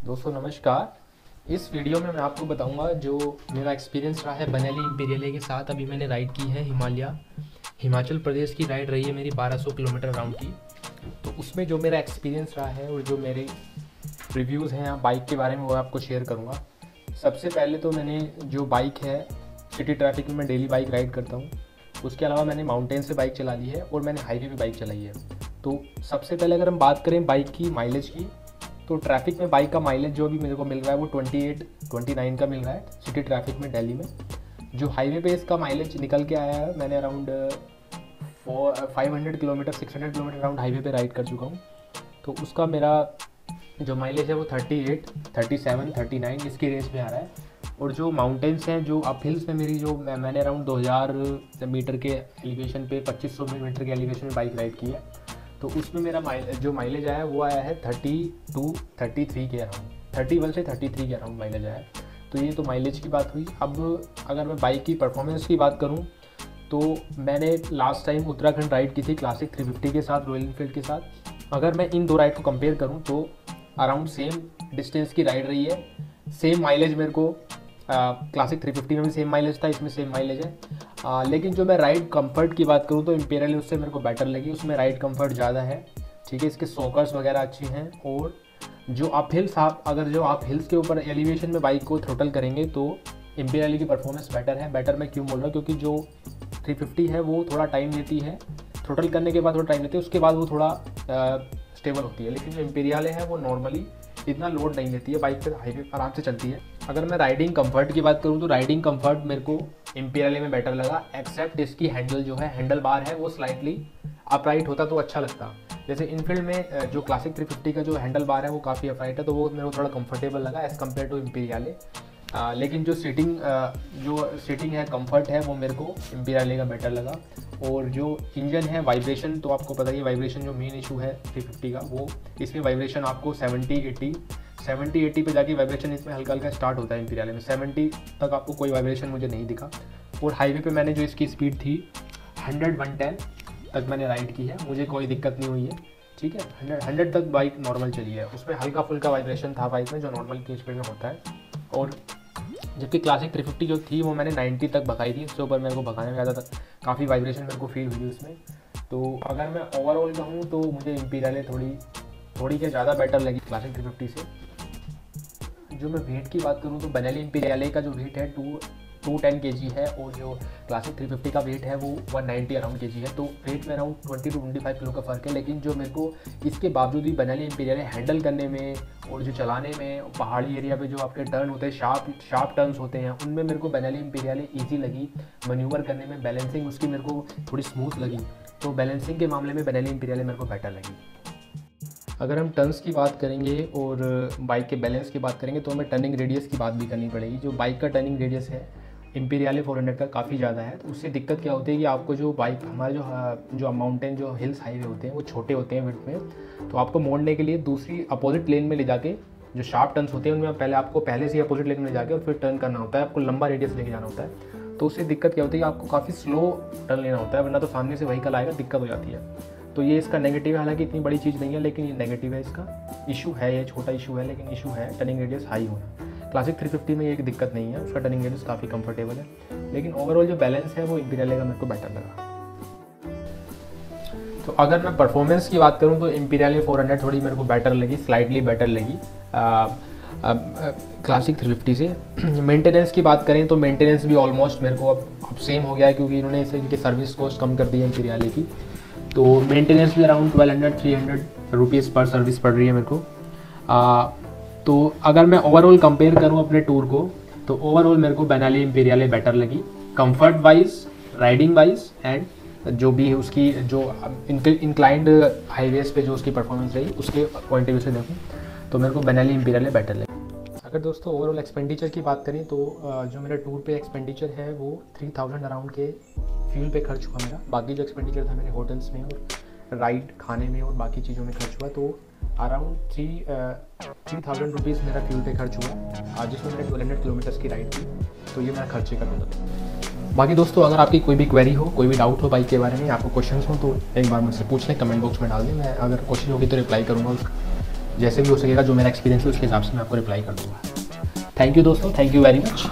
दोस्तों नमस्कार। इस वीडियो में मैं आपको बताऊंगा जो मेरा एक्सपीरियंस रहा है बेनेली इम्पीरियल के साथ। अभी मैंने राइड की है हिमाचल प्रदेश की राइड रही है मेरी 1200 किलोमीटर राउंड की। तो उसमें जो मेरा एक्सपीरियंस रहा है और जो मेरे रिव्यूज़ हैं बाइक के बारे में वो आपको शेयर करूँगा। सबसे पहले तो मैंने जो बाइक है सिटी ट्रैफिक में मैं डेली बाइक राइड करता हूँ। उसके अलावा मैंने माउंटेन से बाइक चला ली है और मैंने हाईवे पे बाइक चलाई है। तो सबसे पहले अगर हम बात करें बाइक की माइलेज की, तो ट्रैफिक में बाइक का माइलेज जो अभी मेरे को मिल रहा है वो 28-29 का मिल रहा है सिटी ट्रैफिक में दिल्ली में। जो हाईवे पे इसका माइलेज निकल के आया है, मैंने around 500 kilometre 600 kilometre around highway पे राइड कर चुका हूँ। तो उसका मेरा जो माइलेज है वो 38, 37, 39 इसकी रेंज में आ रहा है। और जो माउंटेन्स हैं, जो अप हिल्स में मेरी जो मैंने अराउंड 2000 मीटर के एलिवेशन पे 2500 मीटर के एलिवेशन में बाइक राइड की है। तो उसमें मेरा जो माइलेज आया वो आया है 32-33 के अराउंड, 31 से 33 के अराउंड माइलेज आया है। तो ये तो माइलेज की बात हुई। अब अगर मैं बाइक की परफॉर्मेंस की बात करूं तो मैंने लास्ट टाइम उत्तराखंड राइड की थी क्लासिक 350 के साथ, रॉयल एनफील्ड के साथ। अगर मैं इन दो राइड को कंपेयर करूं तो अराउंड सेम डिस्टेंस की राइड रही है, सेम माइलेज मेरे को क्लासिक 350 में भी सेम माइलेज था, इसमें सेम माइलेज है। लेकिन जो मैं राइड कंफर्ट की बात करूँ तो इम्पीरियल उससे मेरे को बेटर लगी, उसमें राइड कंफर्ट ज़्यादा है। ठीक है, इसके सॉकर्स वगैरह अच्छी हैं। और जो आप हिल्स आप हिल्स के ऊपर एलिवेशन में बाइक को थ्रोटल करेंगे तो इम्पीरियल की परफॉर्मेंस बेटर है। बेटर मैं क्यों बोल रहा हूँ, क्योंकि जो 350 है वो थोड़ा टाइम लेती है, थ्रोटल करने के बाद थोड़ा टाइम लेती है, उसके बाद वो थोड़ा स्टेबल होती है। लेकिन जो इम्पीरियल है वो नॉर्मली इतना लोड नहीं लेती है, बाइक पर हाईवे आराम से चलती है। अगर मैं राइडिंग कंफर्ट की बात करूँ तो राइडिंग कंफर्ट मेरे को इम्पीरियल में बेटर लगा, एक्सेप्ट इसकी हैंडल जो है, हैंडल बार है वो स्लाइटली अपराइट होता तो अच्छा लगता। जैसे इनफील्ड में जो क्लासिक 350 का जो हैंडल बार है वो काफ़ी अपराइट है, तो वो मेरे को थोड़ा कंफर्टेबल लगा एज़ कम्पेयर टू इम्पीरियल। लेकिन जो सीटिंग है, कंफर्ट है, वो मेरे को इम्पीरियल का बेटर लगा। और जो इंजन है, वाइब्रेशन तो आपको पता ही है, वाइब्रेशन जो मेन इशू है 350 का, वो इसमें वाइब्रेशन आपको 70-80 पे जाके वाइब्रेशन इसमें हल्का हल्का स्टार्ट होता है। इम्पीरियल में 70 तक आपको कोई वाइब्रेशन मुझे नहीं दिखा। और हाईवे पे मैंने जो इसकी स्पीड थी 100-110 तक मैंने राइड की है, मुझे कोई दिक्कत नहीं हुई है। ठीक है, 100 तक बाइक नॉर्मल चली है, उसमें हल्का फुल्का वाइब्रेशन था बाइक में जो नॉर्मल की स्पीड में होता है। और जबकि क्लासिक 350 जो थी वो मैंने 90 तक भगाई थी, उसके ऊपर मेरे को भगाने में ज़्यादा काफ़ी वाइब्रेशन मेरे को फील हुई उसमें। तो अगर मैं ओवरऑल कहूँ तो मुझे इम्पीरियल थोड़ी क्या ज़्यादा बेटर लगी क्लासिक 350 से। जो मैं वेट की बात करूँ तो बेनेली इम्पीरियल का जो वेट है 210 kg है, और जो क्लासिक 350 का वेट है वो 190 अराउंड kg है। तो वेट में अराउंड 20-25 किलो का फ़र्क है। लेकिन जो मेरे को इसके बावजूद भी बेनेली इम्पीरियल हैंडल करने में और जो चलाने में, पहाड़ी एरिया पे जो आपके टर्न होते हैं, शार्प टर्न्स होते हैं, उनमें मेरे को बेनेली इम्पीरियल ईजी लगी। मैन्यूवर करने में बैलेंसिंग उसकी मेरे को थोड़ी स्मूथ लगी। तो बैलेंसिंग के मामले में बेनेली इम्पीरियल मेरे को बेटर लगी। अगर हम टर्न्स की बात करेंगे और बाइक के बैलेंस की बात करेंगे तो हमें टर्निंग रेडियस की बात भी करनी पड़ेगी। जो बाइक का टर्निंग रेडियस है इम्पीरियल 400 का काफ़ी ज़्यादा है। तो उससे दिक्कत क्या होती है कि आपको जो बाइक हमारे जो माउंटेन जो हिल्स हाईवे होते हैं वो छोटे होते हैं विड्थ में, तो आपको मोड़ने के लिए दूसरी अपोजिट लेन में ले जाके जो शार्प टर्न्स होते हैं उनमें आपको पहले से ही अपोजिट लेन में ले जाके और फिर टर्न करना होता है, आपको लंबा रेडियस लेके जाना होता है। तो उससे दिक्कत क्या होती है कि आपको काफ़ी स्लो टर्न लेना होता है, वरना तो सामने से व्हीकल आएगा, दिक्कत हो जाती है। तो ये इसका नेगेटिव है, हालांकि इतनी बड़ी चीज़ नहीं है लेकिन ये नेगेटिव है, इसका इशू है, ये छोटा इशू है लेकिन इशू है टर्निंग रेडियस हाई होना। क्लासिक 350 में ये एक दिक्कत नहीं है, उसका टर्निंग रेडियस काफ़ी कंफर्टेबल है। लेकिन ओवरऑल जो बैलेंस है वो इम्पीरियल का मेरे को बेटर लगा। तो अगर मैं परफॉर्मेंस की बात करूँ तो इम्पीरियल 400 थोड़ी मेरे को बेटर लगी, स्लाइटली बेटर लगी क्लासिक 350 से। मेंटेनेंस की बात करें तो मेंटेनेंस भी ऑलमोस्ट मेरे को अब सेम हो गया है, क्योंकि इन्होंने इनकी सर्विस कॉस्ट कम कर दी है इम्पीरियल की। तो मेंटेनेंस भी अराउंड 1200-300 रुपीज़ पर सर्विस पड़ रही है मेरे को। तो अगर मैं ओवरऑल कंपेयर करूं अपने टूर को तो ओवरऑल मेरे को बेनेली इम्पीरियल बेटर लगी, comfort wise, riding wise, and जो भी उसकी जो इंक्लाइंड हाईवेज पे जो उसकी परफॉर्मेंस रही उसके पॉइंट ऑफ व्यू से देखूँ तो मेरे को बेनेली इम्पीरियल बेटर लगी। अगर दोस्तों ओवरऑल एक्सपेंडिचर की बात करें तो जो मेरा टूर पे एक्सपेंडिचर है वो 3000 अराउंड के फ्यूल पे खर्च हुआ मेरा। बाकी जो एक्सपेंडिचर था मेरे होटल्स में और राइड खाने में और बाकी चीज़ों में खर्च हुआ, तो अराउंड 3000 रुपीज़ मेरा फ्यूल पे खर्च हुआ, जिसमें मैंने 1200 किलोमीटर्स की राइड की। तो ये मेरा खर्चे का टोटल। बाकी दोस्तों अगर आपकी कोई भी क्वेरी हो, कोई भी डाउट हो बाइक के बारे में, आपको क्वेश्चन हो तो एक बार मुझसे पूछ लें, कमेंट बॉक्स में डाल दें, मैं अगर कोशिश होगी तो रिप्लाई करूँगा उसका। जैसे भी हो सकेगा जो मेरा एक्सपीरियंस है उसके हिसाब से मैं आपको रिप्लाई कर दूँगा। थैंक यू दोस्तों, थैंक यू वेरी मच।